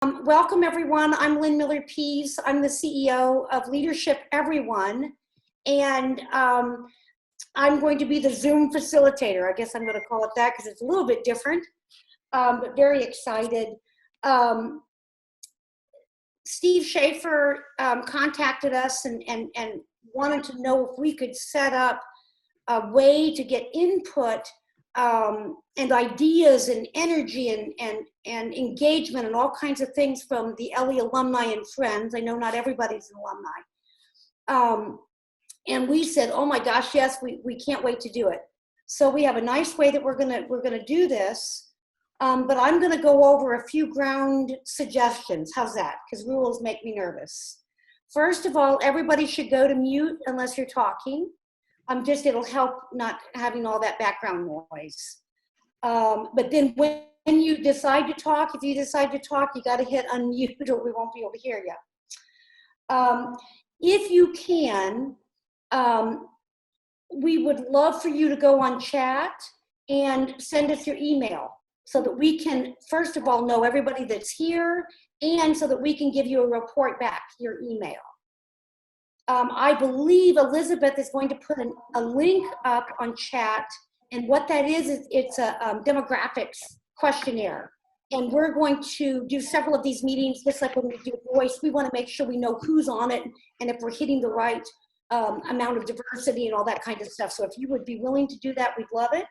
Welcome everyone. I'm Lynn Miller Pease. I'm the CEO of Leadership Everyone, and I'm going to be the Zoom facilitator. I guess I'm going to call it that because it's a little bit different, but very excited. Steve Schaefer contacted us and wanted to know if we could set up a way to get input and ideas and energy and engagement and all kinds of things from the LE alumni and friends. I know not everybody's an alumni. And we said, oh my gosh, yes, we can't wait to do it. So we have a nice way that we're gonna do this, but I'm gonna go over a few ground suggestions. How's that? Because rules make me nervous. First of all, everybody should go to mute unless you're talking. It'll help not having all that background noise. But then when you decide to talk, if you decide to talk, you gotta hit unmute or we won't be able to hear you. If you can, we would love for you to go on chat and send us your email so that we can, first of all, know everybody that's here and so that we can give you a report back, your email. I believe Elizabeth is going to put a link up on chat, and what that is it's a demographics questionnaire. And we're going to do several of these meetings, just like when we do voice. We want to make sure we know who's on it and if we're hitting the right amount of diversity and all that kind of stuff. So if you would be willing to do that, we'd love it.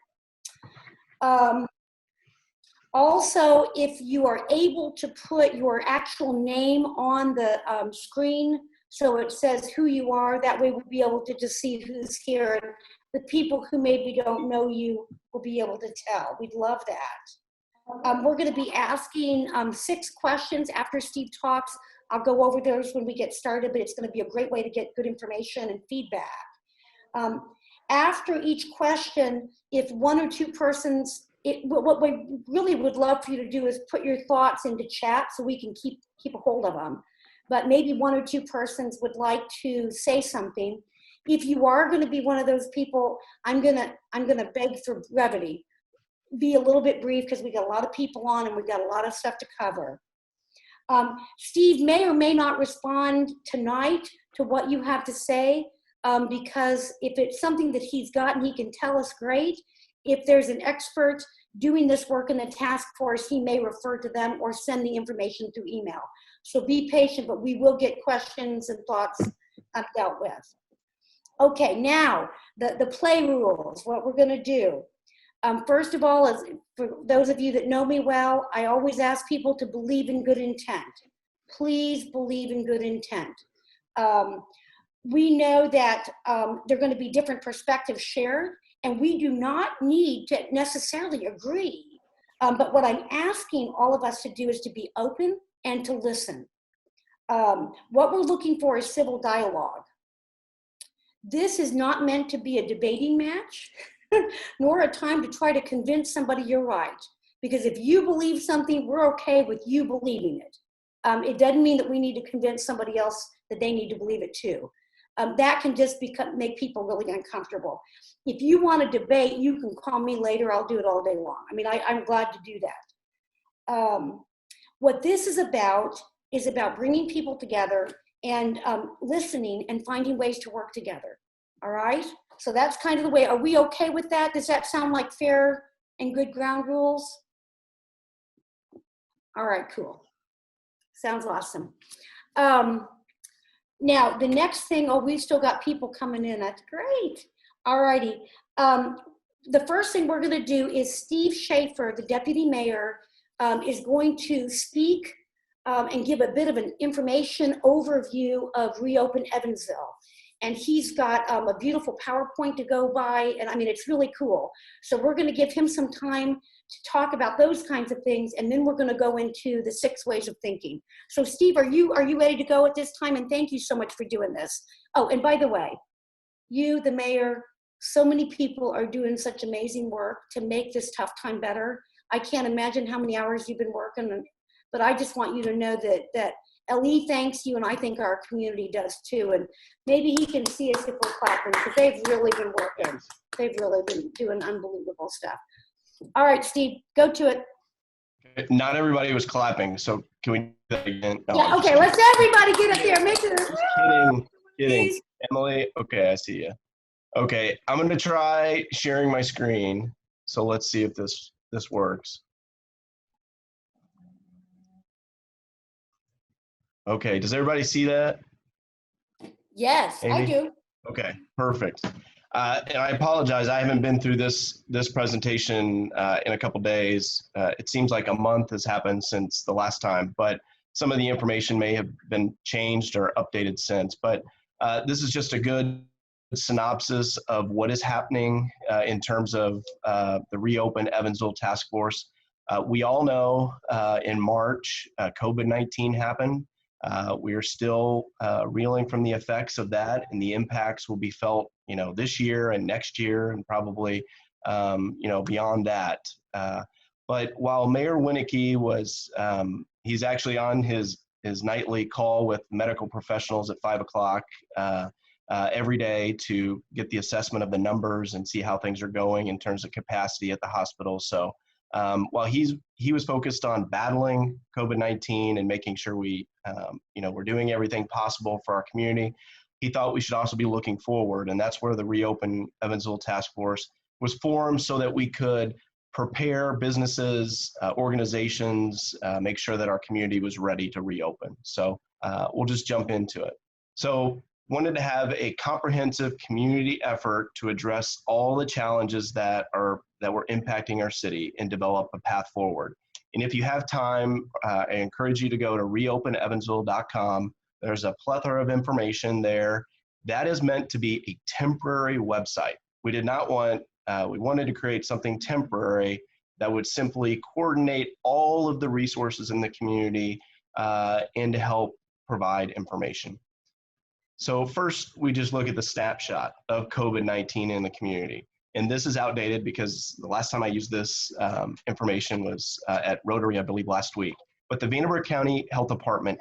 Also, if you are able to put your actual name on the screen, so it says who you are, that way we'll be able to just see who's here. And the people who maybe don't know you will be able to tell. We'd love that. We're gonna be asking 6 questions after Steve talks. I'll go over those when we get started, but it's gonna be a great way to get good information and feedback. After each question, if 1 or 2 persons, what we really would love for you to do is put your thoughts into chat so we can keep a hold of them. But maybe 1 or 2 persons would like to say something. If you are going to be one of those people, I'm gonna beg for brevity. Be a little bit brief because we got a lot of people on and we've got a lot of stuff to cover. Steve may or may not respond tonight to what you have to say because if it's something that he's got and he can tell us, great. If there's an expert doing this work in the task force, he may refer to them or send the information through email. So be patient, but we will get questions and thoughts dealt with. Okay, now the play rules, what we're gonna do. First of all, is for those of you that know me well, I always ask people to believe in good intent. Please believe in good intent. We know that there are gonna be different perspectives shared, and we do not need to necessarily agree. But what I'm asking all of us to do is to be open and to listen. What we're looking for is civil dialogue. This is not meant to be a debating match, nor a time to try to convince somebody you're right. Because if you believe something, we're okay with you believing it. It doesn't mean that we need to convince somebody else that they need to believe it too. That can just make people really uncomfortable. If you want to debate, you can call me later. I'll do it all day long. I mean, I'm glad to do that. What this is about bringing people together and listening and finding ways to work together. All right? So that's kind of the way. Are we okay with that? Does that sound like fair and good ground rules? All right, cool. Sounds awesome. Now, the next thing, we've still got people coming in. That's great. All righty. The first thing we're going to do is Steve Schaefer, the deputy mayor, is going to speak and give a bit of an information overview of Reopen Evansville. And he's got a beautiful PowerPoint to go by, and I mean, it's really cool. So we're going to give him some time to talk about those kinds of things, and then we're going to go into the 6 ways of thinking. So Steve, are you ready to go at this time? And thank you so much for doing this. Oh, and by the way, you, the mayor, so many people are doing such amazing work to make this tough time better. I can't imagine how many hours you've been working, but I just want you to know that LE thanks you, and I think our community does too. And maybe he can see us if we're clapping, because they've really been working. They've really been doing unbelievable stuff. All right, Steve, go to it. Not everybody was clapping, so can we do that again? No, Yeah, okay, let's everybody get up there. Make it. Kidding. Emily, okay, I see you. Okay, I'm gonna try sharing my screen. So let's see if this works. Okay, does everybody see that? Yes, Amy? I do. Okay, perfect. And I apologize, I haven't been through this presentation in a couple days. It seems like a month has happened since the last time, but some of the information may have been changed or updated since. But this is just a good synopsis of what is happening in terms of the Reopen Evansville Task Force. We all know in March, COVID-19 happened. We are still reeling from the effects of that, and the impacts will be felt, this year and next year, and probably, beyond that. But while Mayor Winnicky was, he's actually on his nightly call with medical professionals at 5 o'clock every day to get the assessment of the numbers and see how things are going in terms of capacity at the hospital. So while he was focused on battling COVID-19 and making sure we're doing everything possible for our community, he thought we should also be looking forward. And that's where the Reopen Evansville Task Force was formed, so that we could prepare businesses, organizations, make sure that our community was ready to reopen. So we'll just jump into it. So wanted to have a comprehensive community effort to address all the challenges that were impacting our city and develop a path forward. And if you have time, I encourage you to go to reopenevansville.com. There's a plethora of information there. That is meant to be a temporary website. We did not want, we wanted to create something temporary that would simply coordinate all of the resources in the community and to help provide information. So first, we just look at the snapshot of COVID-19 in the community. And this is outdated because the last time I used this information was at Rotary, I believe, last week. But the Vanderbilt County Health Department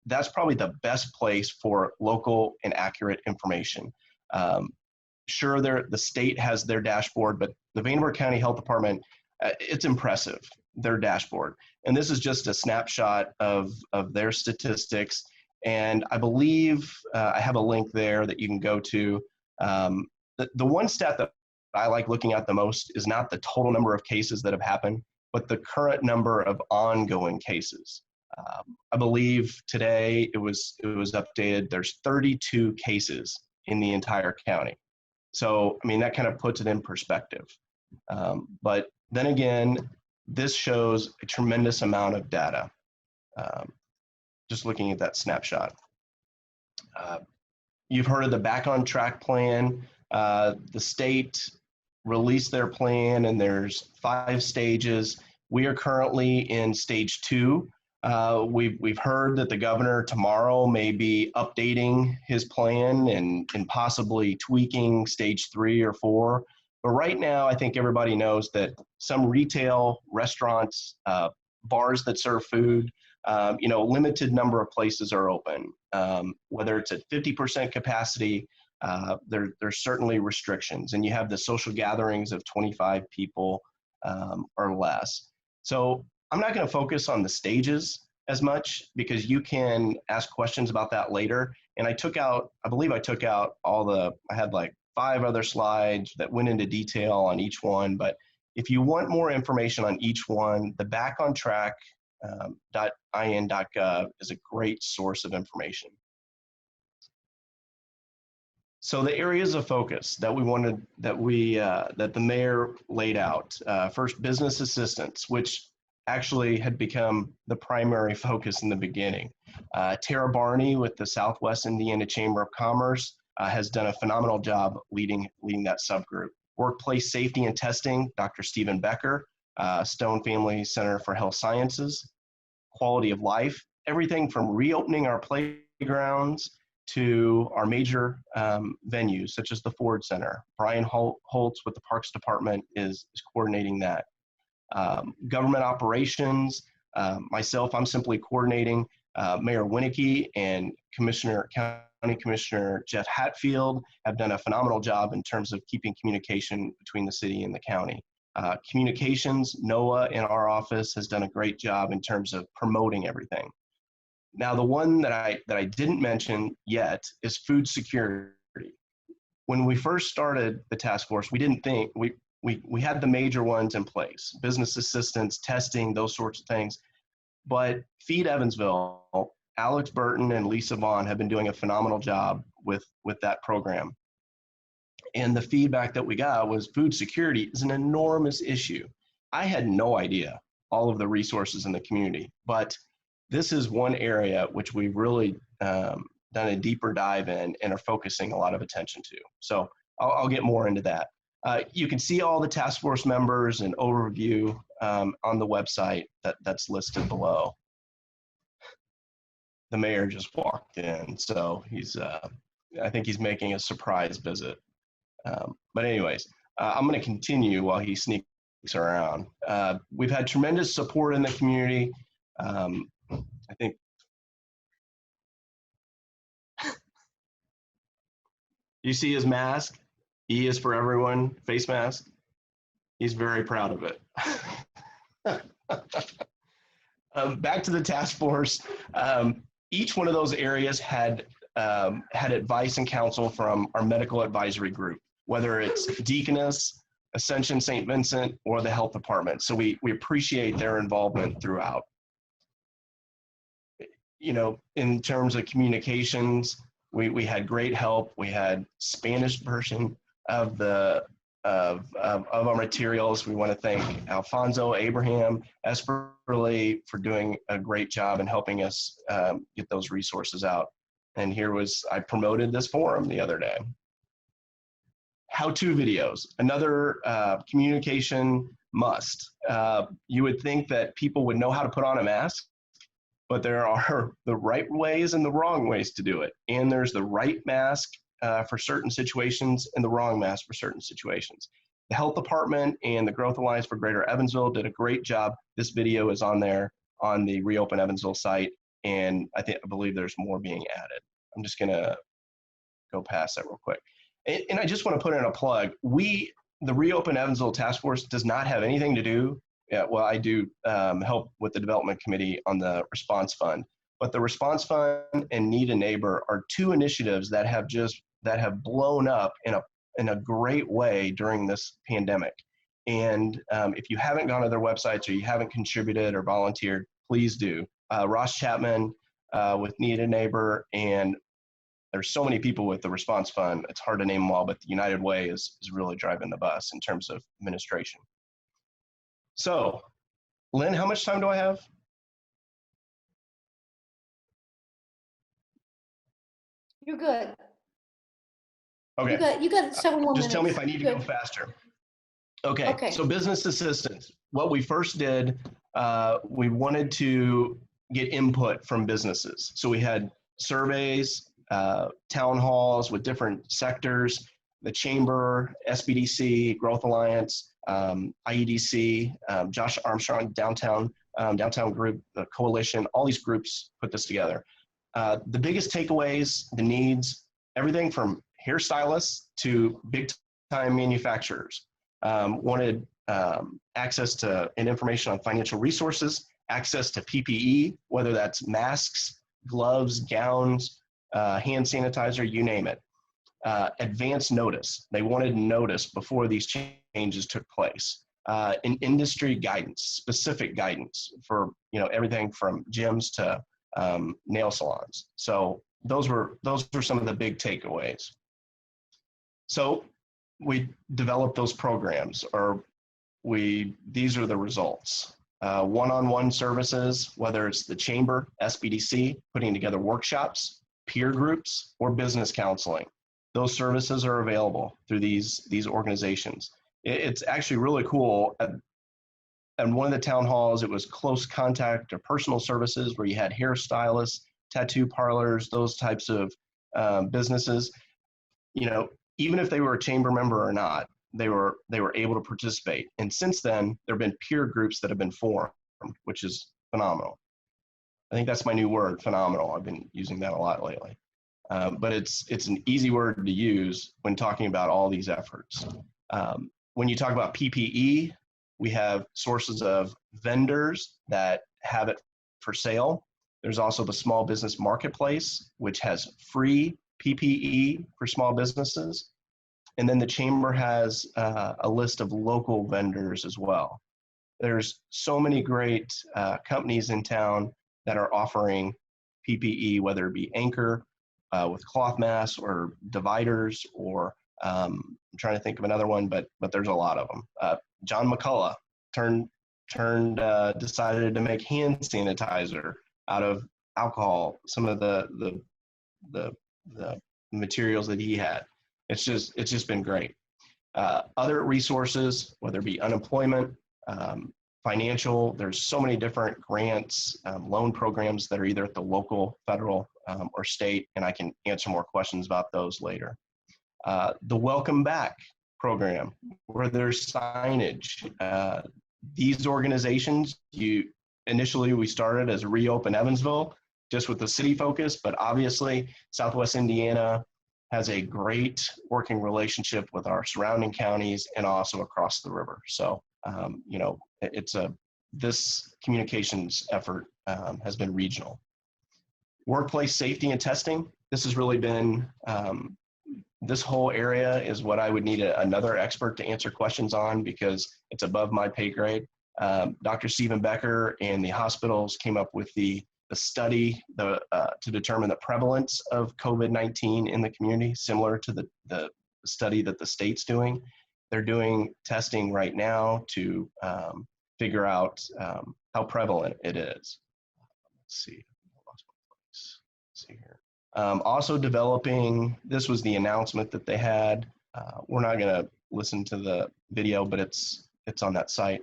that's probably the best place for local and accurate information. Sure, the state has their dashboard, but the Vanderbilt County Health Department, it's impressive, their dashboard. And this is just a snapshot of their statistics. And I believe I have a link there that you can go to. The one stat that I like looking at the most is not the total number of cases that have happened, but the current number of ongoing cases. I believe today it was updated. There's 32 cases in the entire county. So, I mean, that kind of puts it in perspective. But then again, this shows a tremendous amount of data. Just looking at that snapshot. You've heard of the Back on Track plan. The state released their plan, and there's 5 stages. We are currently in stage 2. We've heard that the governor tomorrow may be updating his plan and possibly tweaking stage 3 or 4. But right now, I think everybody knows that some retail, restaurants, bars that serve food, limited number of places are open. Whether it's at 50% capacity, there's certainly restrictions, and you have the social gatherings of 25 people or less. So I'm not going to focus on the stages as much, because you can ask questions about that later. And I believe I took out I had like 5 other slides that went into detail on each one. But if you want more information on each one, the Back on Track .in.gov is a great source of information. So the areas of focus that that the mayor laid out, first, business assistance, which actually had become the primary focus in the beginning. Tara Barney with the Southwest Indiana Chamber of Commerce has done a phenomenal job leading that subgroup. Workplace safety and testing, Dr. Stephen Becker, Stone Family Center for Health Sciences. Quality of life, everything from reopening our playgrounds to our major venues, such as the Ford Center. Brian Holtz with the Parks Department is coordinating that. Government operations, myself, I'm simply coordinating. Mayor Winnicky and County Commissioner Jeff Hatfield have done a phenomenal job in terms of keeping communication between the city and the county. Communications, Noah in our office has done a great job in terms of promoting everything. Now, the one that I didn't mention yet is food security. When we first started the task force, we didn't think, we had the major ones in place, business assistance, testing, those sorts of things. But Feed Evansville, Alex Burton and Lisa Vaughn have been doing a phenomenal job with that program. And the feedback that we got was food security is an enormous issue. I had no idea all of the resources in the community, but this is one area which we've really done a deeper dive in and are focusing a lot of attention to. So I'll get more into that. You can see all the task force members and overview on the website that's listed below. The mayor just walked in, so he's, I think he's making a surprise visit. But anyways, I'm going to continue while he sneaks around. We've had tremendous support in the community. I think you see his mask. E is for everyone, face mask. He's very proud of it. Back to the task force. Each one of those areas had advice and counsel from our medical advisory group, whether it's Deaconess, Ascension St. Vincent, or the health department. So we appreciate their involvement throughout. You know, in terms of communications, we had great help. We had Spanish version of our materials. We want to thank Alfonso, Abraham, Esperly for doing a great job in helping us get those resources out. And I promoted this forum the other day. How-to videos, another communication must. You would think that people would know how to put on a mask, but there are the right ways and the wrong ways to do it. And there's the right mask for certain situations and the wrong mask for certain situations. The health department and the Growth Alliance for Greater Evansville did a great job. This video is on there on the Reopen Evansville site, and I believe there's more being added. I'm just gonna go past that real quick. And I just want to put in a plug. The Reopen Evansville Task Force does not have anything to do, well, I do help with the development committee on the response fund, but the response fund and Need a Neighbor are two initiatives that have blown up in a great way during this pandemic. And if you haven't gone to their websites or you haven't contributed or volunteered, please do. Ross Chapman with Need a Neighbor, and there's so many people with the response fund, it's hard to name them all, but the United Way is really driving the bus in terms of administration. So, Lynn, how much time do I have? You're good. Okay. You got several more minutes. Just tell me if I need to go faster. Okay. So business assistance. What we first did, we wanted to get input from businesses. So we had surveys, town halls with different sectors, the Chamber, SBDC, Growth Alliance, IEDC, Josh Armstrong, Downtown Group, the Coalition, all these groups put this together. The biggest takeaways, the needs, everything from hairstylists to big-time manufacturers wanted access to and information on financial resources, access to PPE, whether that's masks, gloves, gowns, hand sanitizer, you name it. Advance notice. They wanted notice before these changes took place. And industry guidance, specific guidance for everything from gyms to nail salons. So those were some of the big takeaways. So we developed those programs, or these are the results. One-on-one services, whether it's the Chamber, SBDC, putting together workshops, peer groups, or business counseling. Those services are available through these organizations. It's actually really cool. And one of the town halls, it was close contact or personal services where you had hairstylists, tattoo parlors, those types of businesses. Even if they were a chamber member or not, they were able to participate. And since then, there have been peer groups that have been formed, which is phenomenal. I think that's my new word, phenomenal. I've been using that a lot lately. But it's an easy word to use when talking about all these efforts. When you talk about PPE, We have sources of vendors that have it for sale. There's also the small business marketplace, which has free PPE for small businesses. And then the chamber has a list of local vendors as well. There's so many great companies in town that are offering PPE, whether it be Anchor with cloth masks or dividers, or I'm trying to think of another one, but there's a lot of them. John McCullough decided to make hand sanitizer out of alcohol, some of the materials that he had. It's just been great. Other resources, whether it be unemployment, financial, there's so many different grants, loan programs that are either at the local, federal, or state, and I can answer more questions about those later. The Welcome Back program, where there's signage. These organizations, initially we started as Reopen Evansville, just with the city focus, but obviously Southwest Indiana has a great working relationship with our surrounding counties and also across the river. So, this communications effort has been regional. Workplace safety and testing. This has really been, this whole area is what I would need another expert to answer questions on, because it's above my pay grade. Dr. Stephen Becker and the hospitals came up with the study to determine the prevalence of COVID-19 in the community, similar to the study that the state's doing. They're doing testing right now to figure out how prevalent it is. Let's see. I lost my place. Let's see here. Also developing, this was the announcement that they had. We're not going to listen to the video, but it's on that site.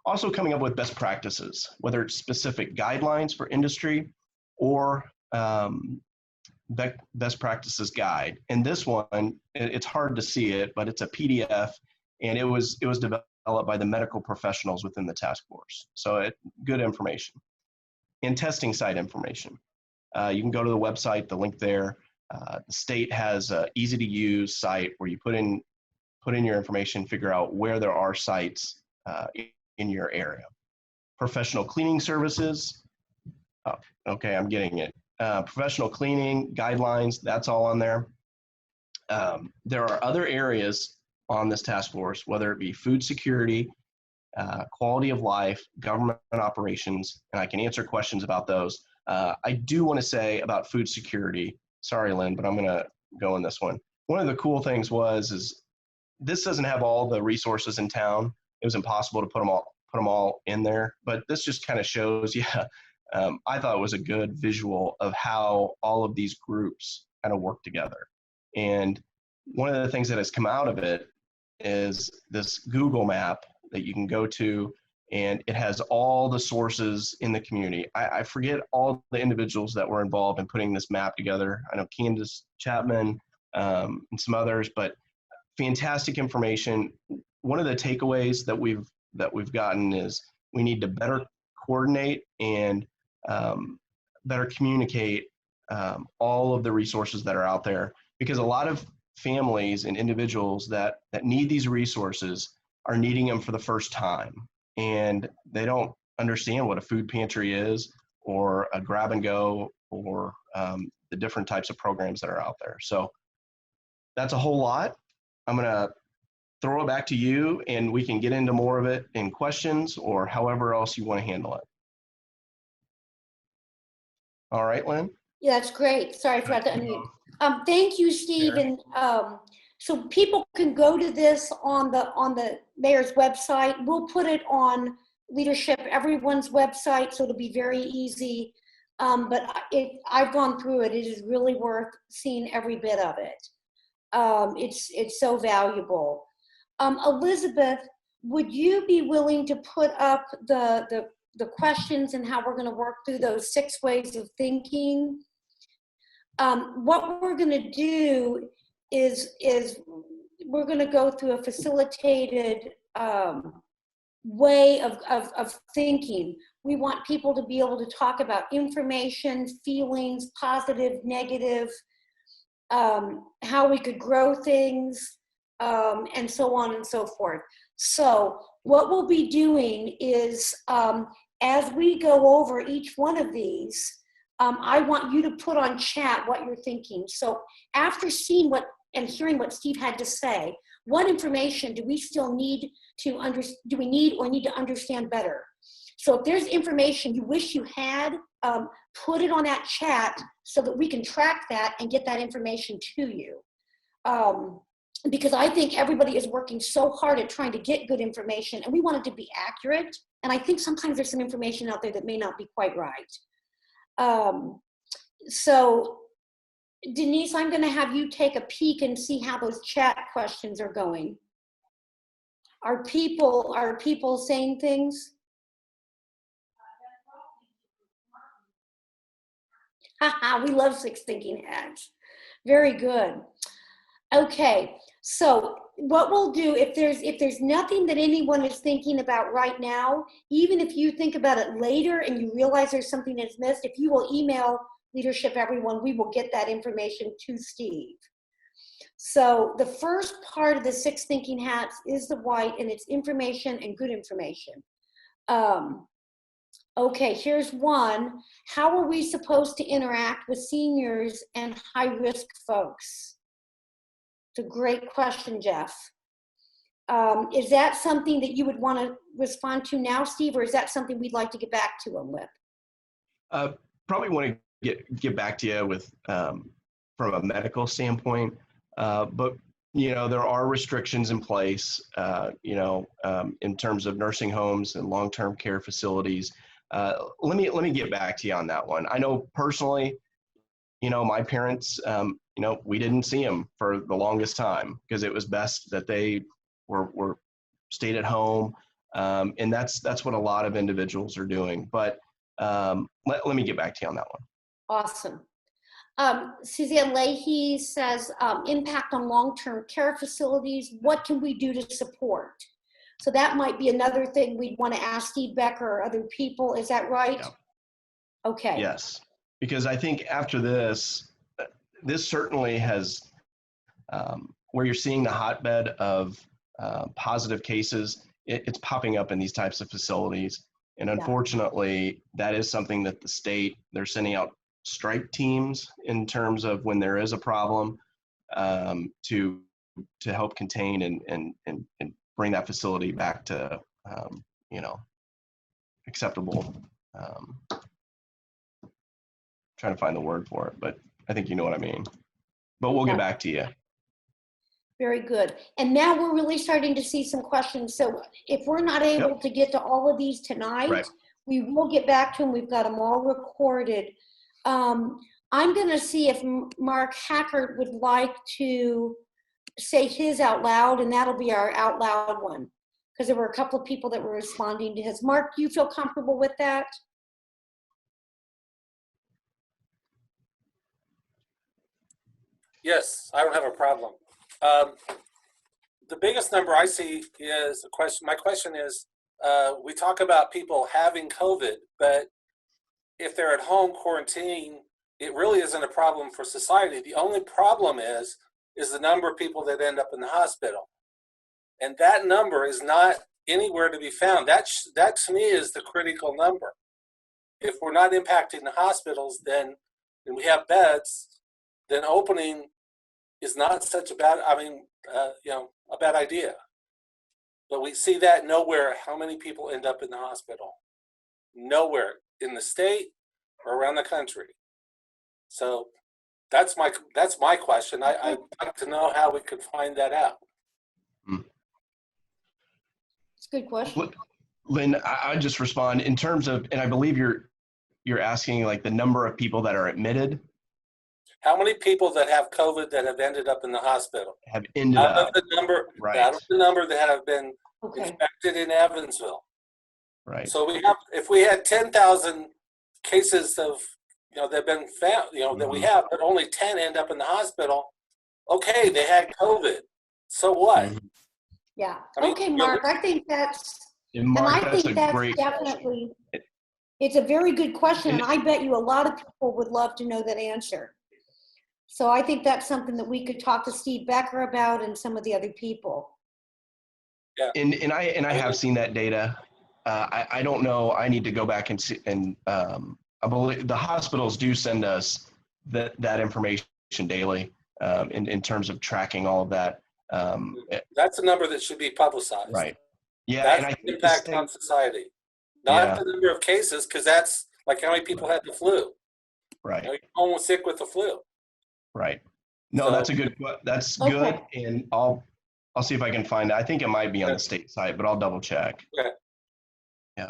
Also coming up with best practices, whether it's specific guidelines for industry or best practices guide. And this one, it's hard to see it, but it's a PDF, and it was developed by the medical professionals within the task force. So good information. And testing site information. You can go to the website, the link there. The state has an easy to use site where you put in your information, figure out where there are sites in your area. Professional cleaning services. Oh, okay, I'm getting it. Professional cleaning guidelines, that's all on there. There are other areas on this task force, whether it be food security, quality of life, government operations, and I can answer questions about those. I do want to say about food security, sorry, Lynn, but I'm going to go in this one. One of the cool things is this doesn't have all the resources in town. It was impossible to put them all in there, but this just kind of shows, I thought it was a good visual of how all of these groups kind of work together. And one of the things that has come out of it is this Google map that you can go to, and it has all the sources in the community. I forget all the individuals that were involved in putting this map together. I know Candace Chapman and some others, but fantastic information. One of the takeaways that we've gotten is we need to better coordinate and better communicate all of the resources that are out there, because a lot of families and individuals that need these resources are needing them for the first time, and they don't understand what a food pantry is or a grab and go or the different types of programs that are out there. So that's a whole lot. I'm going to throw it back to you, and we can get into more of it in questions or however else you want to handle it. All right, Lynn? Yeah, that's great. Sorry, I forgot to unmute. Thank you, Steve. And so people can go to this on the mayor's website. We'll put it on leadership, everyone's website, so it'll be very easy. But I've gone through it. It is really worth seeing every bit of it. It's so valuable. Elizabeth, would you be willing to put up the questions and how we're going to work through those 6 ways of thinking? What we're going to do is we're going to go through a facilitated way of thinking. We want people to be able to talk about information, feelings, positive, negative, how we could grow things, and so on and so forth. So what we'll be doing is, as we go over each one of these, I want you to put on chat what you're thinking. So after seeing and hearing what Steve had to say, what information do we still need to need to understand better? So if there's information you wish you had, put it on that chat so that we can track that and get that information to you. Because I think everybody is working so hard at trying to get good information, and we want it to be accurate. And I think sometimes there's some information out there that may not be quite right. So Denise, I'm going to have you take a peek and see how those chat questions are going. Are people saying things? Haha, we love six thinking hats. Very good. Okay, so what we'll do, if there's nothing that anyone is thinking about right now, even if you think about it later and you realize there's something that's missed, if you will email leadership everyone, we will get that information to Steve. So the first part of the six thinking hats is the white, and it's information and good information. Okay, here's one. How are we supposed to interact with seniors and high-risk folks? It's a great question, Jeff. Is that something that you would want to respond to now, Steve, or is that something we'd like to get back to him with? Probably want to get back to you with from a medical standpoint, but there are restrictions in place, in terms of nursing homes and long-term care facilities. Let me get back to you on that one. I know personally, my parents, we didn't see them for the longest time because it was best that they were stayed at home. And that's what a lot of individuals are doing. But let me get back to you on that one. Awesome. Suzanne Leahy says, impact on long-term care facilities. What can we do to support? So that might be another thing we'd want to ask Steve Becker or other people. Is that right? Yeah. Okay. Yes, because I think after this certainly has, where you're seeing the hotbed of positive cases, it's popping up in these types of facilities. And unfortunately, that is something that the state, they're sending out strike teams in terms of when there is a problem to help contain and bring that facility back to, acceptable. Trying to find the word for it, but I think you know what I mean. But we'll get back to you. Very good. And now we're really starting to see some questions. So if we're not able to get to all of these tonight, we will get back to them. We've got them all recorded. I'm going to see if Mark Hackert would like to say his out loud, and that'll be our out loud one, because there were a couple of people that were responding to his. Mark, do you feel comfortable with that? Yes, I don't have a problem. The biggest number I see is a question. My question is, we talk about people having COVID, but if they're at home quarantining, it really isn't a problem for society. The only problem is the number of people that end up in the hospital. And that number is not anywhere to be found. That to me is the critical number. If we're not impacting the hospitals, then we have beds, then opening is not such a bad, a bad idea. But we see that nowhere, how many people end up in the hospital. Nowhere in the state or around the country. So that's my question. I'd like to know how we could find that out. It's a good question. Lynn, I'd just respond in terms of, and I believe you're asking like the number of people that are admitted. How many people that have COVID that have ended up in the hospital? Have ended up. Out of the number that have been infected in Evansville. Right. So if we had 10,000 cases of, that have been found, that we have, but only 10 end up in the hospital, okay, they had COVID. So what? Mm-hmm. Yeah. Okay, Mark, I think that's, definitely, it's a very good question, and I bet you a lot of people would love to know that answer. So I think that's something that we could talk to Steve Becker about and some of the other people. Yeah. And I have seen that data. I don't know. I need to go back and see. And I believe the hospitals do send us that information daily in terms of tracking all of that. That's a number that should be publicized. Right. Yeah. That's And I the think impact on society, not Yeah. the number of cases, because that's like how many people had the flu. Right. You know, you're almost sick with the flu. Right. No, So- that's that's Okay. good. And I'll see if I can find it. I think it might be on the state site, but I'll double check. Okay.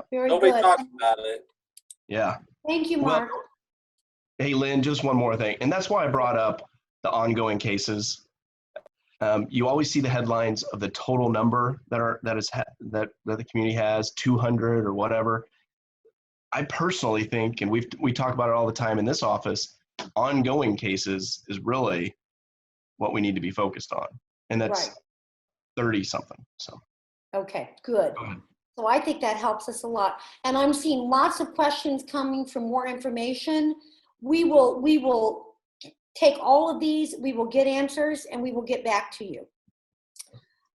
Very Nobody good. talks about it. Yeah. Thank you, Well, Mark. hey, Lynn, just one more thing. And that's why I brought up the ongoing cases. You always see the headlines of the total number that the community has, 200 or whatever. I personally think, and we talk about it all the time in this office, ongoing cases is really what we need to be focused on. And that's Right. 30 something. So, Okay, good. go ahead. So I think that helps us a lot. And I'm seeing lots of questions coming for more information. We will take all of these, we will get answers, and we will get back to you.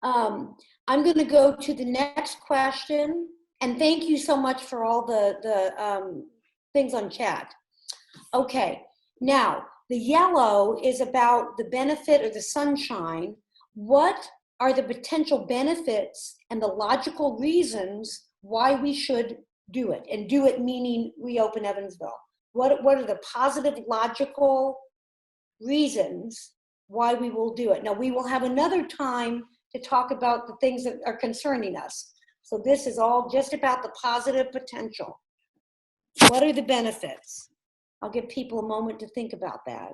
I'm going to go to the next question. And thank you so much for all the things on chat. Okay, now the yellow is about the benefit or the sunshine. What are the potential benefits and the logical reasons why we should do it? And do it meaning reopen Evansville. What are the positive, logical reasons why we will do it? Now, we will have another time to talk about the things that are concerning us. So this is all just about the positive potential. What are the benefits? I'll give people a moment to think about that.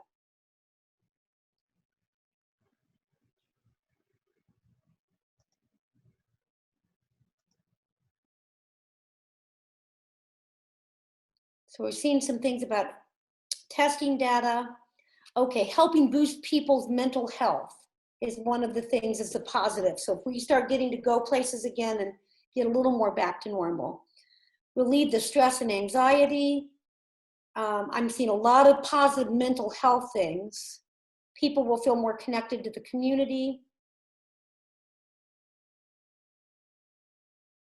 So we're seeing some things about testing data. Okay, helping boost people's mental health is one of the things that's a positive. So if we start getting to go places again and get a little more back to normal. Relieve the stress and anxiety. I'm seeing a lot of positive mental health things. People will feel more connected to the community.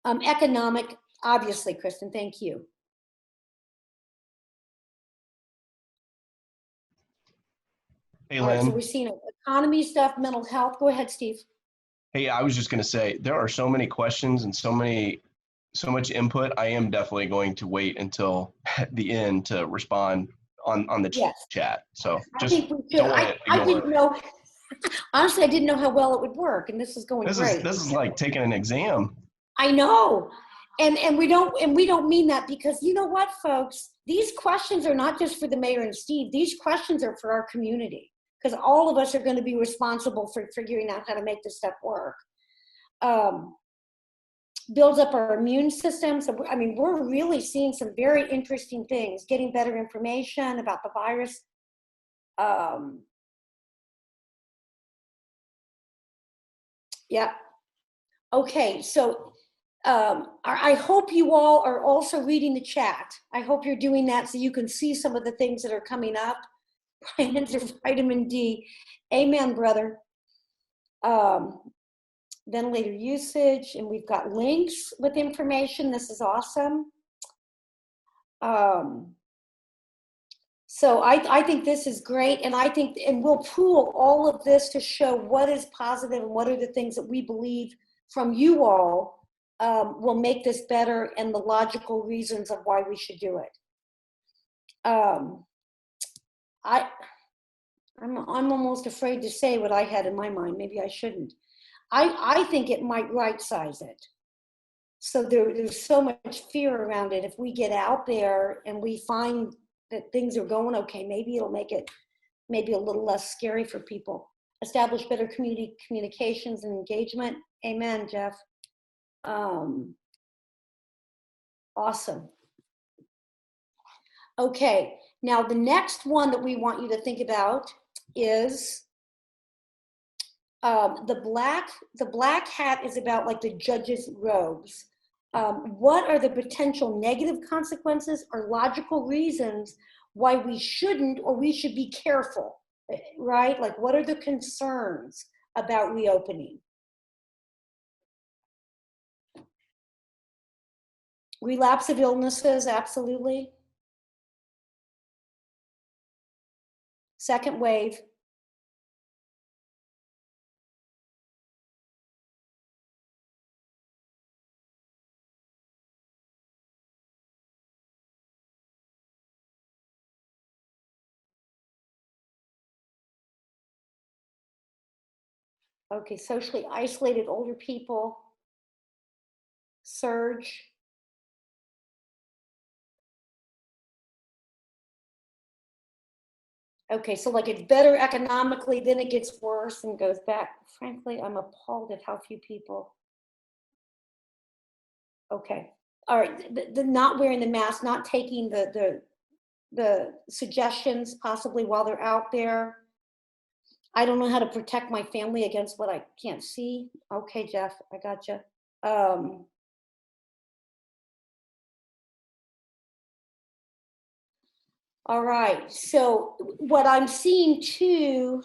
Economic, obviously, Kristen, thank you. Hey, All right, so Lynn. we're seeing economy stuff, mental health. Go ahead, Steve. Hey, I was just going to say, there are so many questions and so much input. I am definitely going to wait until the end to respond on the Yes. chat. So I just think we should. don't want to I ignore didn't it. know, honestly, I didn't know how well it would work, and this is going great. This is like taking an exam. I know. And we don't mean that, because you know what, folks? These questions are not just for the mayor and Steve. These questions are for our community, because all of us are going to be responsible for figuring out how to make this stuff work. Builds up our immune system. So, I mean, we're really seeing some very interesting things, getting better information about the virus. Yeah. Okay, so I hope you all are also reading the chat. I hope you're doing that so you can see some of the things that are coming up. Brian's vitamin D. Amen, brother. Ventilator usage, and we've got links with information. This is awesome. So I think this is great, and I think, and we'll pool all of this to show what is positive and what are the things that we believe from you all will make this better, and the logical reasons of why we should do it. I'm almost afraid to say what I had in my mind. Maybe I shouldn't. I think it might right-size it. So there's so much fear around it. If we get out there and we find that things are going okay, maybe it'll make it maybe a little less scary for people. Establish better community communications and engagement. Amen, Jeff. Awesome. Okay, now the next one that we want you to think about is the black hat is about like the judge's robes. What are the potential negative consequences or logical reasons why we shouldn't or we should be careful, right? Like, what are the concerns about reopening? Relapse of illnesses, absolutely. Second wave. Okay, socially isolated older people, surge. Okay, so like it's better economically, then it gets worse and goes back. Frankly, I'm appalled at how few people. Okay, all right, the not wearing the mask, not taking the suggestions possibly while they're out there. I don't know how to protect my family against what I can't see. Okay, Jeff, I gotcha. All right, so what I'm seeing too,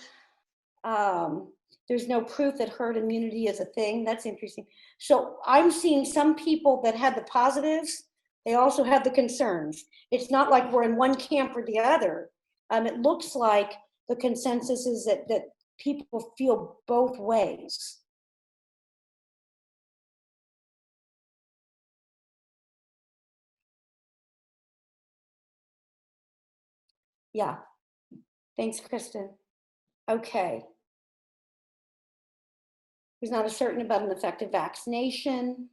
there's no proof that herd immunity is a thing. That's interesting. So I'm seeing some people that had the positives, they also have the concerns. It's not like we're in one camp or the other. It looks like the consensus is that people feel both ways. Yeah, thanks, Kristen. Okay. Who's not as certain about an effective vaccination.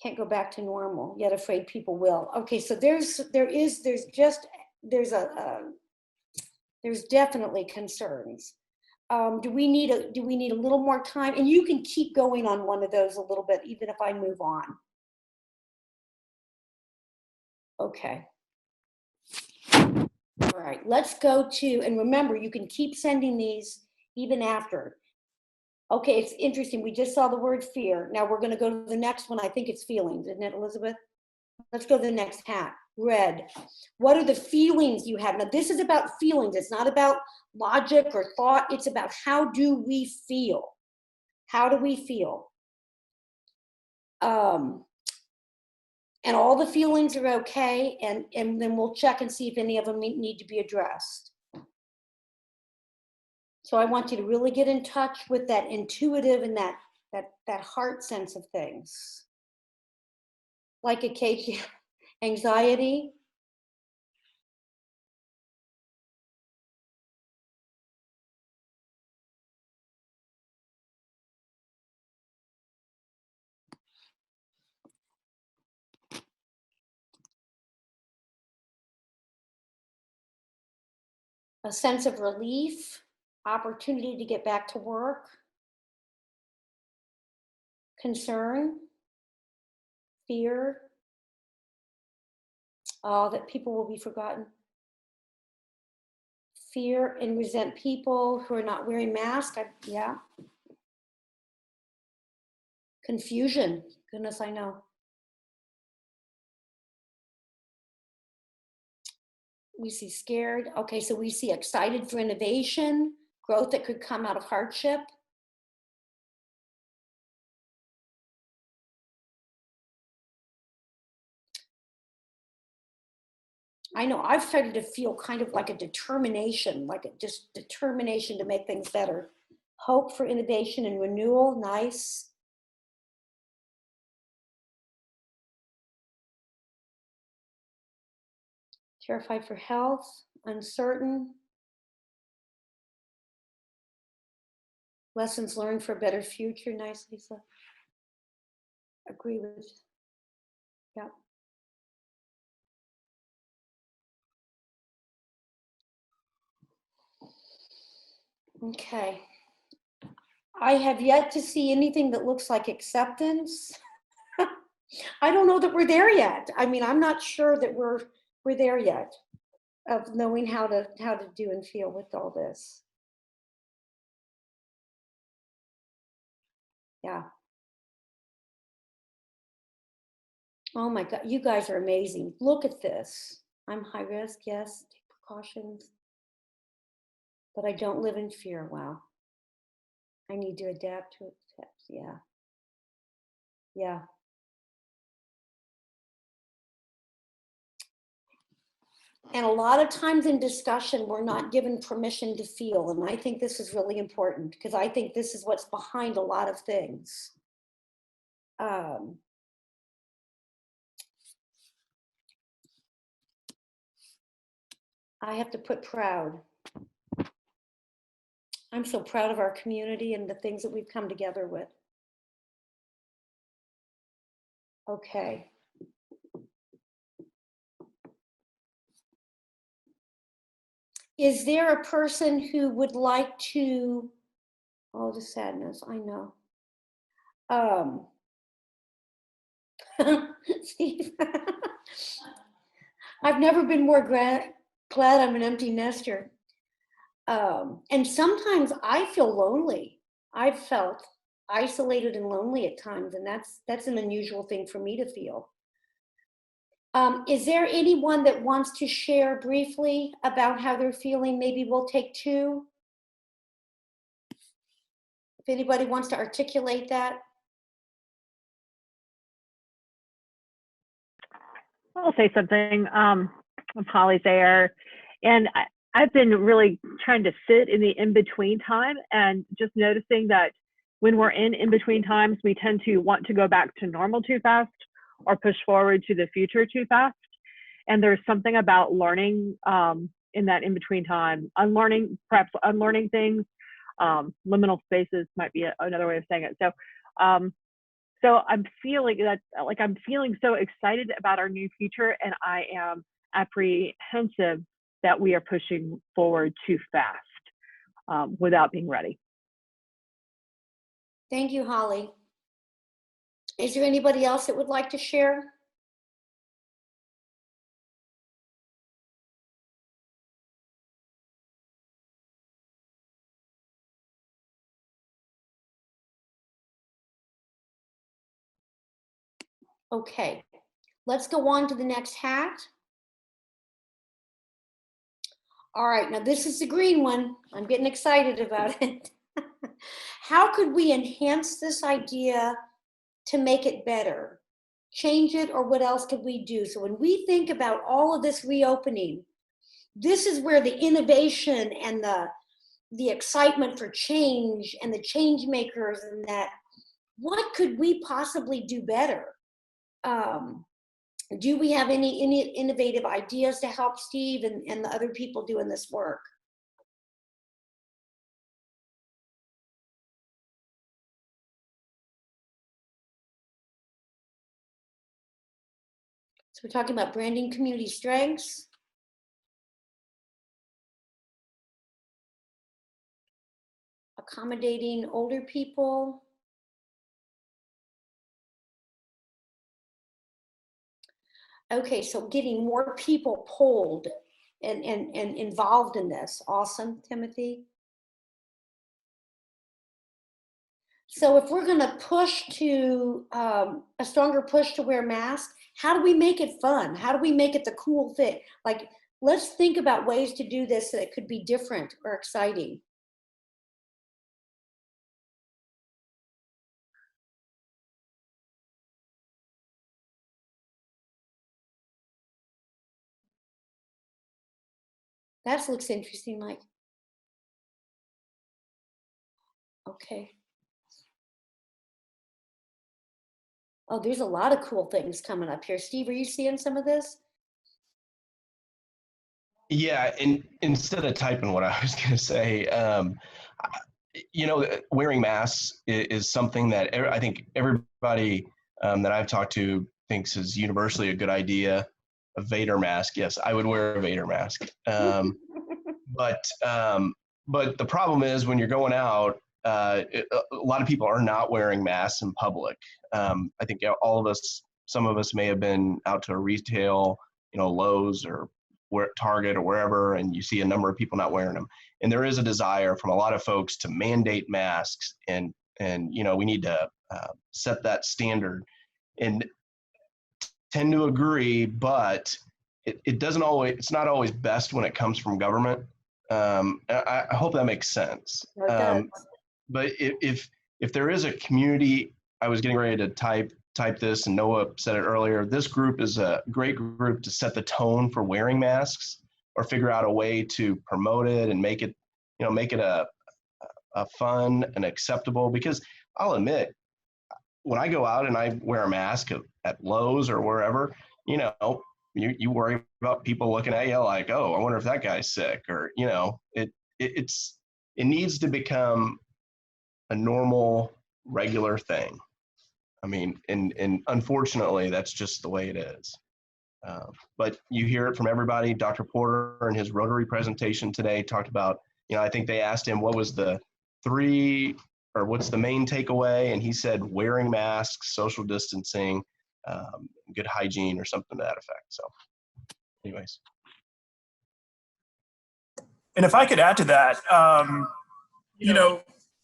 Can't go back to normal, yet afraid people will. Okay, so there's definitely concerns. Do we need a little more time? And you can keep going on one of those a little bit, even if I move on. Okay. All right, let's go to, and remember, you can keep sending these even after. Okay, it's interesting. We just saw the word fear. Now we're going to go to the next one. I think it's feelings, isn't it, Elizabeth? Let's go to the next hat. Red. What are the feelings you have? Now, this is about feelings. It's not about logic or thought. It's about how do we feel? How do we feel? And all the feelings are okay. And then we'll check and see if any of them need to be addressed. So I want you to really get in touch with that intuitive and that heart sense of things. Like a cage, anxiety. A sense of relief, opportunity to get back to work, concern, fear, that people will be forgotten. Fear and resent people who are not wearing masks. Yeah. Confusion. Goodness, I know. We see scared. Okay, so we see excited for innovation, growth that could come out of hardship. I know I've started to feel kind of like a determination, just determination to make things better. Hope for innovation and renewal, nice. Terrified for health, uncertain. Lessons learned for a better future, nice, Lisa. Agree with, yeah. Okay. I have yet to see anything that looks like acceptance. I don't know that we're there yet. I mean, I'm not sure that we're there yet of knowing how to do and feel with all this. Yeah. Oh my God, you guys are amazing. Look at this. I'm high risk, yes, take precautions, but I don't live in fear. Wow. I need to adapt to it. Yeah. Yeah. And a lot of times in discussion, we're not given permission to feel. And I think this is really important because I think this is what's behind a lot of things. I have to put proud. I'm so proud of our community and the things that we've come together with. Okay. Is there a person who would like to, oh, the sadness, I know. Steve, I've never been more glad I'm an empty nester. And sometimes I feel lonely. I've felt isolated and lonely at times, and that's an unusual thing for me to feel. Is there anyone that wants to share briefly about how they're feeling? Maybe we'll take two. If anybody wants to articulate that. I'll say something. Holly's there. And I've been really trying to sit in the in-between time and just noticing that when we're in between times, we tend to want to go back to normal too fast or push forward to the future too fast. And there's something about learning in that in-between time, perhaps unlearning things. Liminal spaces might be another way of saying it. So I'm feeling that, like, I'm feeling so excited about our new future, and I am apprehensive that we are pushing forward too fast without being ready. Thank you, Holly. Is there anybody else that would like to share? Okay, let's go on to the next hat. All right, now this is the green one. I'm getting excited about it. How could we enhance this idea to make it better? Change it, or what else could we do? So when we think about all of this reopening, this is where the innovation and the excitement for change and the change makers and that, what could we possibly do better? Do we have any innovative ideas to help Steve and the other people doing this work? So we're talking about branding community strengths. Accommodating older people. Okay, so getting more people pulled and involved in this. Awesome, Timothy. So if we're gonna push to a stronger push to wear masks, how do we make it fun? How do we make it the cool thing? Like, let's think about ways to do this that could be different or exciting. That looks interesting, Mike. Okay. Oh, there's a lot of cool things coming up here. Steve, are you seeing some of this? Yeah, and instead of typing what I was going to say, you know, wearing masks is something that I think everybody that I've talked to thinks is universally a good idea. A Vader mask, yes, I would wear a Vader mask. But the problem is when you're going out, a lot of people are not wearing masks in public. I think all of us, some of us may have been out to a retail, you know, Lowe's or Target or wherever, and you see a number of people not wearing them. And there is a desire from a lot of folks to mandate masks, and you know, we need to set that standard. And tend to agree, but it doesn't always, it's not always best when it comes from government. I hope that makes sense. No, it does. But if there is a community, I was getting ready to type typed this, and Noah said it earlier. This group is a great group to set the tone for wearing masks, or figure out a way to promote it and make it, make it a fun and acceptable. Because I'll admit, when I go out and I wear a mask at Lowe's or wherever, you worry about people looking at you like, oh, I wonder if that guy's sick, or it needs to become a normal, regular thing. I mean, and unfortunately, that's just the way it is. But you hear it from everybody. Dr. Porter in his Rotary presentation today talked about, I think they asked him what's the main takeaway, and he said wearing masks, social distancing, good hygiene, or something to that effect. So anyways. And if I could add to that,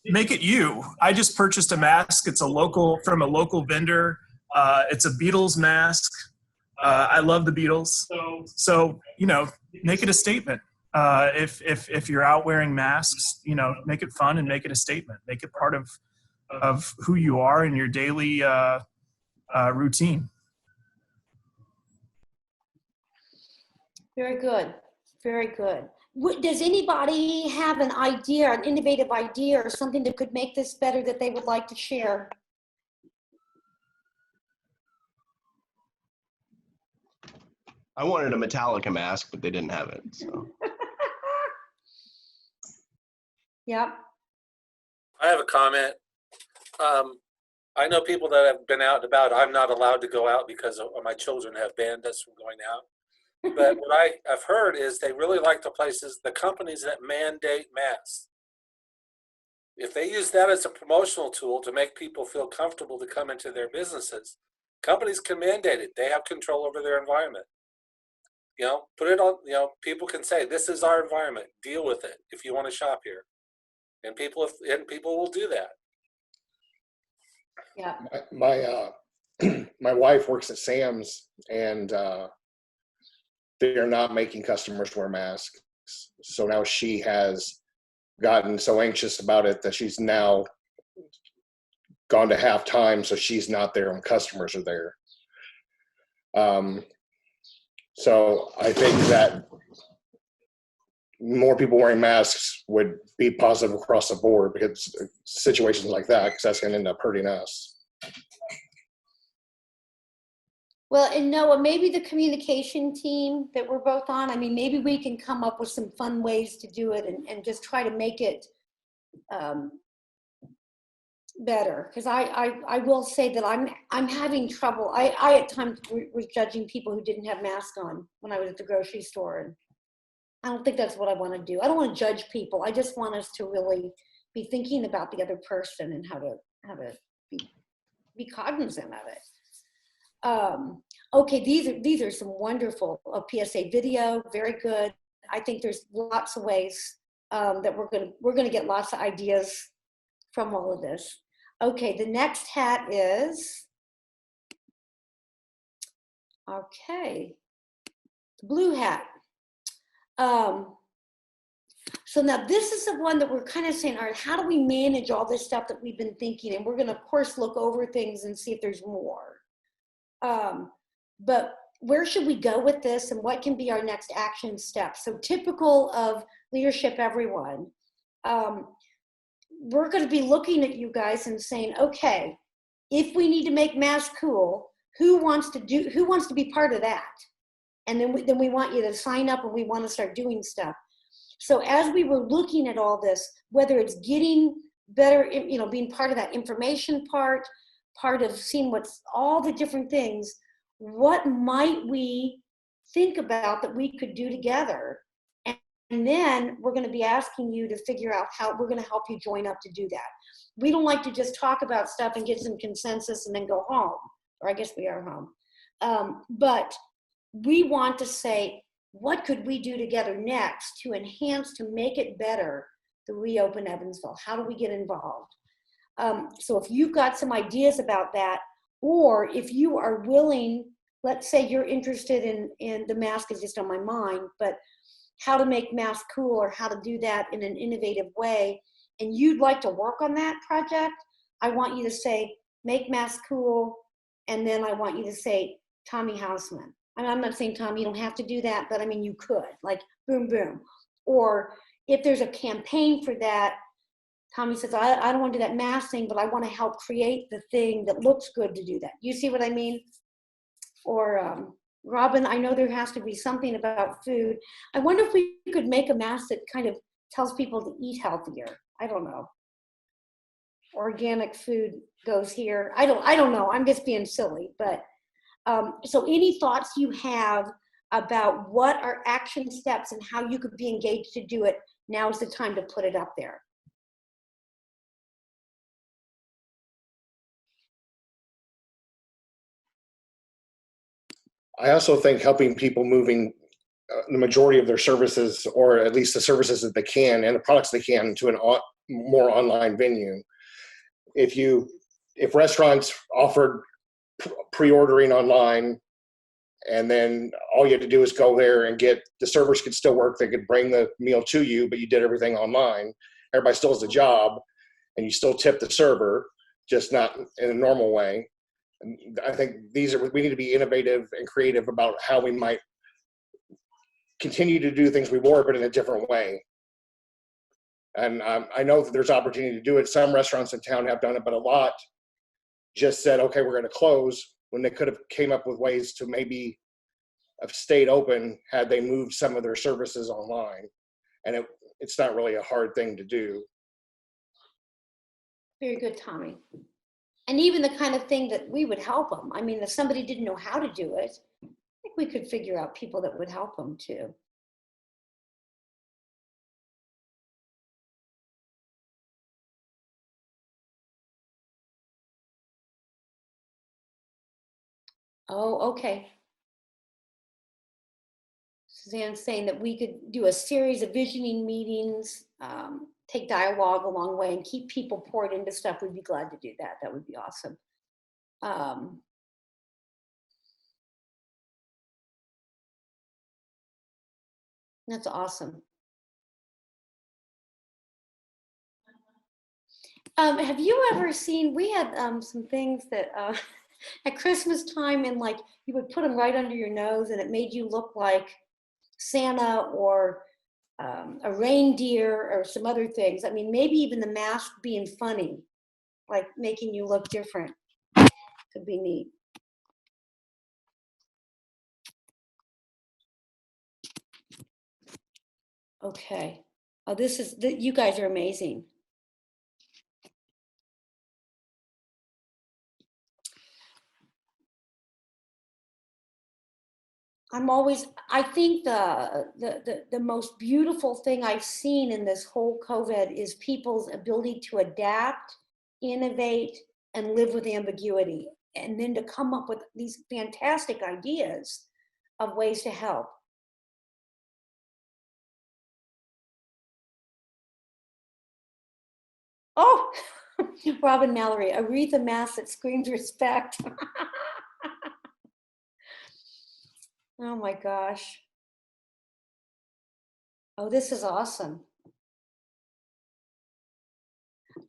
make it you. I just purchased a mask. It's from a local vendor. It's a Beatles mask. I love the Beatles. So, make it a statement. If you're out wearing masks, make it fun and make it a statement. Make it part of who you are in your daily routine. Very good. Very good. Does anybody have an idea, an innovative idea, or something that could make this better that they would like to share? I wanted a Metallica mask, but they didn't have it. So. Yep. I have a comment. I know people that have been out and about. I'm not allowed to go out because my children have banned us from going out. But what I've heard is they really like the companies that mandate masks. If they use that as a promotional tool to make people feel comfortable to come into their businesses, companies can mandate it. They have control over their environment. Put it on, people can say, this is our environment. Deal with it if you want to shop here. And people will do that. Yeah. My wife works at Sam's, and they're not making customers wear masks. So now she has gotten so anxious about it that she's now gone to half time, so she's not there when customers are there. So I think that more people wearing masks would be positive across the board, because situations like that, because that's going to end up hurting us. Well, and Noah, maybe the communication team that we're both on, maybe we can come up with some fun ways to do it and just try to make it better. Because I will say that I'm having trouble. I at times was judging people who didn't have masks on when I was at the grocery store, and I don't think that's what I want to do. I don't want to judge people. I just want us to really be thinking about the other person and how to be cognizant of it. Okay, these are some wonderful PSA video, very good. I think there's lots of ways that we're gonna get lots of ideas from all of this. Okay, the next hat is, okay, the blue hat. So now this is the one that we're kind of saying, all right, how do we manage all this stuff that we've been thinking? And we're gonna, of course, look over things and see if there's more. But where should we go with this, and what can be our next action step? So typical of Leadership Everyone, we're going to be looking at you guys and saying, okay, if we need to make masks cool, who wants to be part of that? And then we want you to sign up, and we want to start doing stuff. So as we were looking at all this, whether it's getting better, being part of that information part of seeing what's all the different things, what might we think about that we could do together? And then we're going to be asking you to figure out how we're going to help you join up to do that. We don't like to just talk about stuff and get some consensus and then go home, or I guess we are home. But we want to say, what could we do together next to enhance, to make it better, the Reopen Evansville? How do we get involved? So if you've got some ideas about that, or if you are willing, let's say you're interested in the mask is just on my mind, but how to make masks cool, or how to do that in an innovative way, and you'd like to work on that project, I want you to say, make masks cool, and then I want you to say Tommy Houseman. I mean, I'm not saying, Tom, you don't have to do that, but I mean, you could, like, boom, boom. Or if there's a campaign for that, Tommy says, I don't want to do that mask thing, but I want to help create the thing that looks good to do that. You see what I mean? Or Robin, I know there has to be something about food. I wonder if we could make a mask that kind of tells people to eat healthier. I don't know. Organic food goes here. I don't know. I'm just being silly. But so any thoughts you have about what are action steps and how you could be engaged to do it, now is the time to put it up there. I also think helping people moving the majority of their services, or at least the services that they can and the products they can, to a more online venue. If restaurants offered pre-ordering online, and then all you had to do is go there and the servers could still work, they could bring the meal to you, but you did everything online. Everybody still has a job, and you still tip the server, just not in a normal way. And I think we need to be innovative and creative about how we might continue to do things we were, but in a different way. And I know that there's opportunity to do it. Some restaurants in town have done it, but a lot just said, okay, we're going to close, when they could have came up with ways to maybe have stayed open had they moved some of their services online. And it's not really a hard thing to do. Very good, Tommy. And even the kind of thing that we would help them. I mean, if somebody didn't know how to do it, I think we could figure out people that would help them too. Oh, okay. Suzanne's saying that we could do a series of visioning meetings, take dialogue a long way, and keep people poured into stuff. We'd be glad to do that. That would be awesome. That's awesome. Have you ever seen, we had some things that at Christmas time, and like you would put them right under your nose and it made you look like Santa or a reindeer or some other things. I mean, maybe even the mask being funny, like making you look different, could be neat. Okay. Oh, you guys are amazing. I think the most beautiful thing I've seen in this whole COVID is people's ability to adapt, innovate, and live with ambiguity, and then to come up with these fantastic ideas of ways to help. Oh, Robin Mallory, a wreath of mask that screams respect. Oh my gosh. Oh, this is awesome.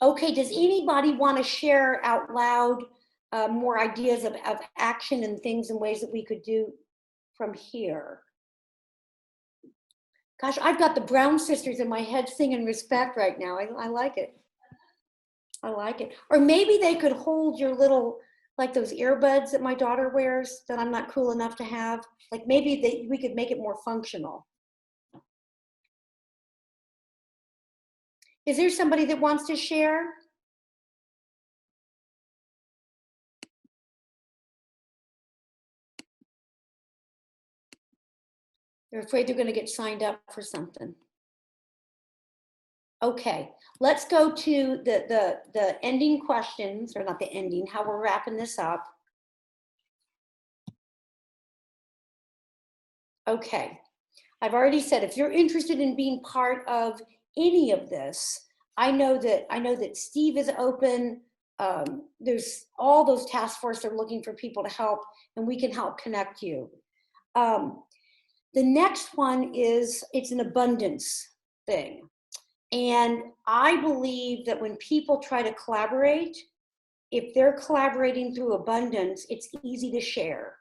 Okay, does anybody want to share out loud more ideas of action and things and ways that we could do from here? Gosh, I've got the Brown sisters in my head singing respect right now. I like it. I like it. Or maybe they could hold your little, like those earbuds that my daughter wears that I'm not cool enough to have. Like maybe we could make it more functional. Is there somebody that wants to share? They're afraid they're going to get signed up for something. Okay, let's go to the ending questions, or not the ending, how we're wrapping this up. Okay, I've already said if you're interested in being part of any of this, I know that Steve is open. There's all those task forces are looking for people to help, and we can help connect you. The next one is, it's an abundance thing. And I believe that when people try to collaborate if they're collaborating through abundance, it's easy to share.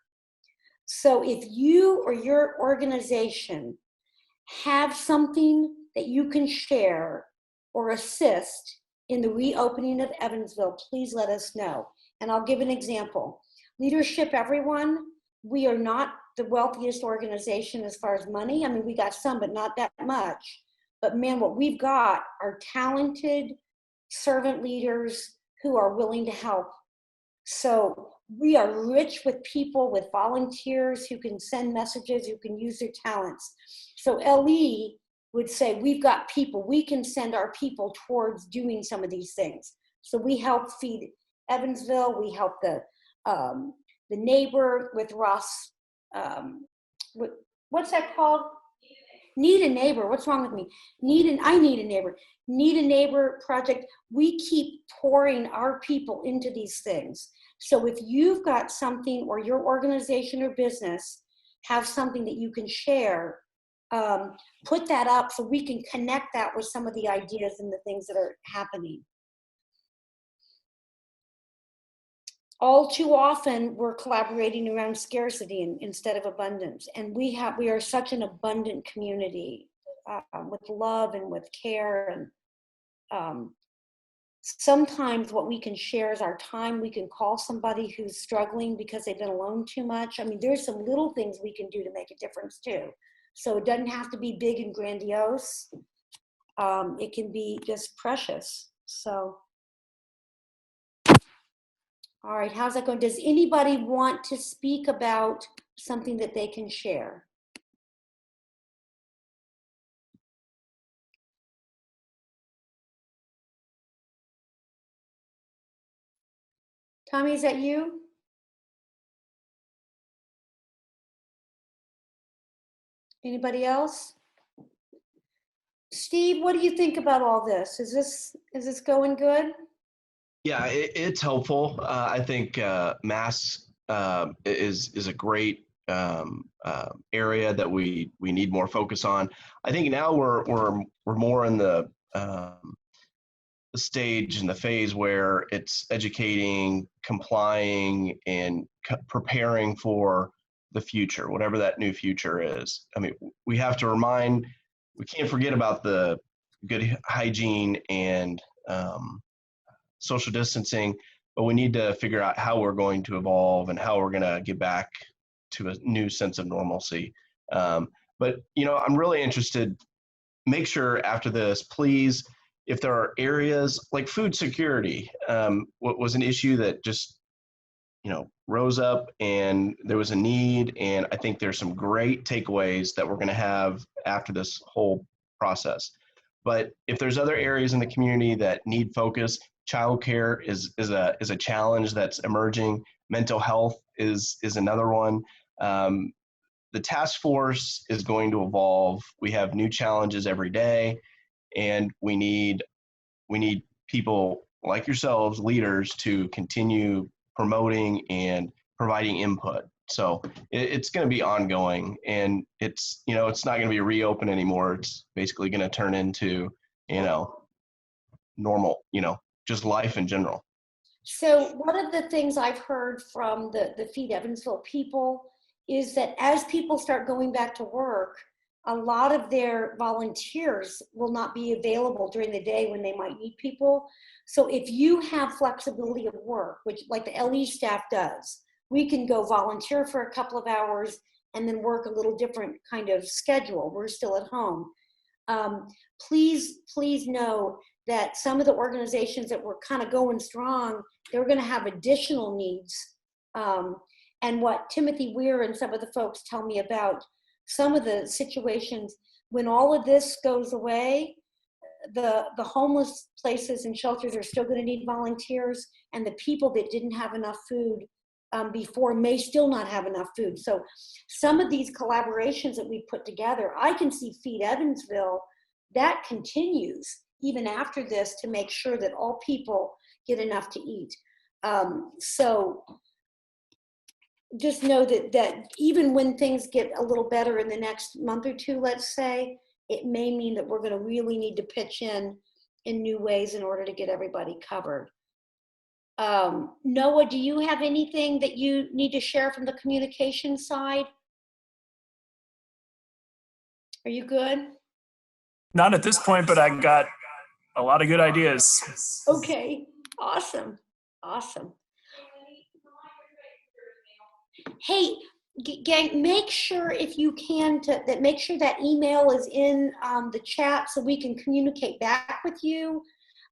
So if you or your organization have something that you can share or assist in the reopening of Evansville, please let us know. And I'll give an example. Leadership, everyone, we are not the wealthiest organization as far as money. I mean, we got some, but not that much. But man, what we've got are talented servant leaders who are willing to help. So we are rich with people, with volunteers who can send messages, who can use their talents. So LE would say, we've got people, we can send our people towards doing some of these things. So we help feed Evansville, we help the neighbor with Ross, what's that called? Need a neighbor, what's wrong with me? I need a neighbor. Need a neighbor project. We keep pouring our people into these things. So if you've got something, or your organization or business have something that you can share, put that up so we can connect that with some of the ideas and the things that are happening. All too often, we're collaborating around scarcity instead of abundance. And we are such an abundant community with love and with care. And sometimes what we can share is our time. We can call somebody who's struggling because they've been alone too much. I mean, there's some little things we can do to make a difference too. So it doesn't have to be big and grandiose. It can be just precious. So. All right, how's that going? Does anybody want to speak about something that they can share? Tommy, is that you? Anybody else? Steve, what do you think about all this? Is this going good? Yeah, it's helpful. I think masks is a great area that we need more focus on. I think now we're more in the stage and the phase where it's educating, complying, and preparing for the future, whatever that new future is. I mean, we have to we can't forget about the good hygiene and social distancing, but we need to figure out how we're going to evolve and how we're going to get back to a new sense of normalcy. But, I'm really interested, make sure after this, please, if there are areas like food security, what was an issue that just, rose up and there was a need. And I think there's some great takeaways that we're going to have after this whole process. But if there's other areas in the community that need focus, childcare is a challenge that's emerging. Mental health is another one. The task force is going to evolve. We have new challenges every day, and we need people like yourselves, leaders, to continue promoting and providing input. So it's going to be ongoing, and it's not going to be a reopen anymore. It's basically going to turn into normal, just life in general. So one of the things I've heard from the Feed Evansville people is that as people start going back to work, a lot of their volunteers will not be available during the day when they might need people. So if you have flexibility of work, which like the LE staff does, we can go volunteer for a couple of hours and then work a little different kind of schedule. We're still at home. Please know that some of the organizations that were kind of going strong, they're going to have additional needs. And what Timothy Weir and some of the folks tell me about some of the situations when all of this goes away, the homeless places and shelters are still going to need volunteers, and the people that didn't have enough food before may still not have enough food. So some of these collaborations that we put together, I can see Feed Evansville, that continues even after this to make sure that all people get enough to eat. So just know that even when things get a little better in the next month or two, let's say, it may mean that we're going to really need to pitch in new ways in order to get everybody covered. Noah, do you have anything that you need to share from the communication side? Are you good? Not at this point, but I got a lot of good ideas. Okay, awesome, awesome. Hey, gang, make sure if you can make sure that email is in the chat so we can communicate back with you.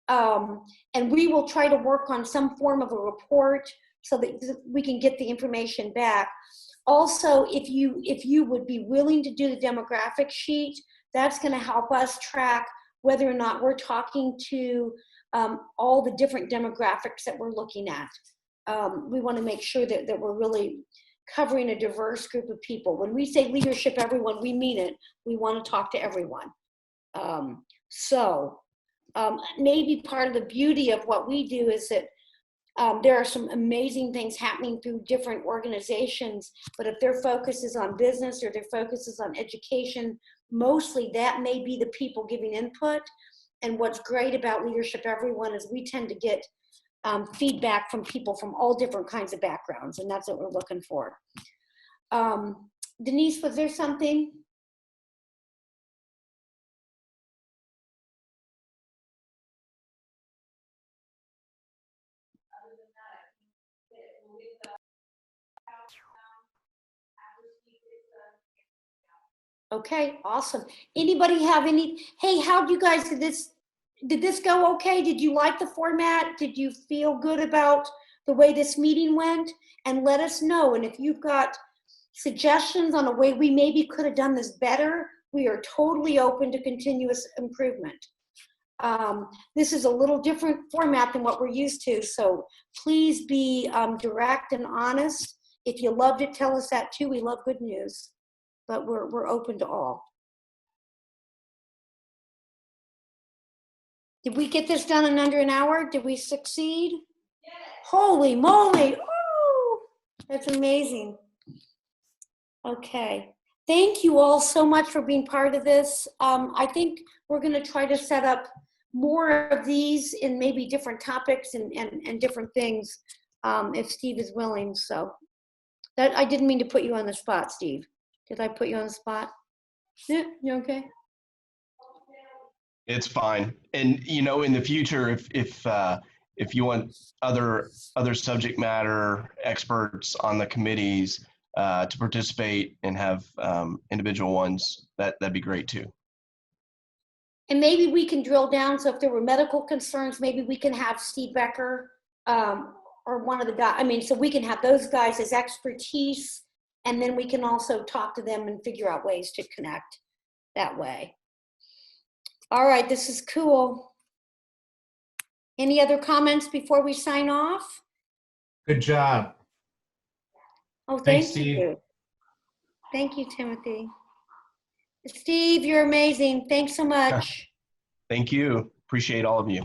And we will try to work on some form of a report so that we can get the information back. Also, if you would be willing to do the demographic sheet, that's going to help us track whether or not we're talking to all the different demographics that we're looking at. We want to make sure that we're really covering a diverse group of people. When we say leadership, everyone, we mean it. We want to talk to everyone. Maybe part of the beauty of what we do is that there are some amazing things happening through different organizations, but if their focus is on business or their focus is on education, mostly that may be the people giving input. And what's great about Leadership Everyone is we tend to get feedback from people from all different kinds of backgrounds, and that's what we're looking for. Denise, was there something? Okay, awesome. Anybody have any, hey, how do you guys, did this go okay? Did you like the format? Did you feel good about the way this meeting went? And let us know. And if you've got suggestions on a way we maybe could have done this better, we are totally open to continuous improvement. This is a little different format than what we're used to, so please be direct and honest. If you loved it, tell us that too. We love good news, but we're open to all. Did we get this done in under an hour? Did we succeed? Yes. Holy moly, ooh, that's amazing. Okay, thank you all so much for being part of this. I think we're gonna try to set up more of these in maybe different topics and different things if Steve is willing. So that, I didn't mean to put you on the spot, Steve. Did I put you on the spot? Yeah, you okay? It's fine. And you know, in the future, if you want other subject matter experts on the committees to participate and have individual ones, that'd be great too. And maybe we can drill down. So if there were medical concerns, maybe we can have Steve Becker or one of the guys. I mean, so we can have those guys as expertise, and then we can also talk to them and figure out ways to connect that way. All right, this is cool. Any other comments before we sign off? Good job. Oh, Thanks, thank Steve. you. Thank you, Timothy. Steve, you're amazing. Thanks so much. Thank you. Appreciate all of you.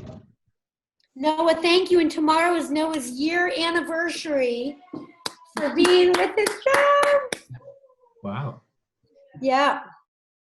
Noah, thank you. And tomorrow is Noah's year anniversary for being with this job. Wow. Yeah.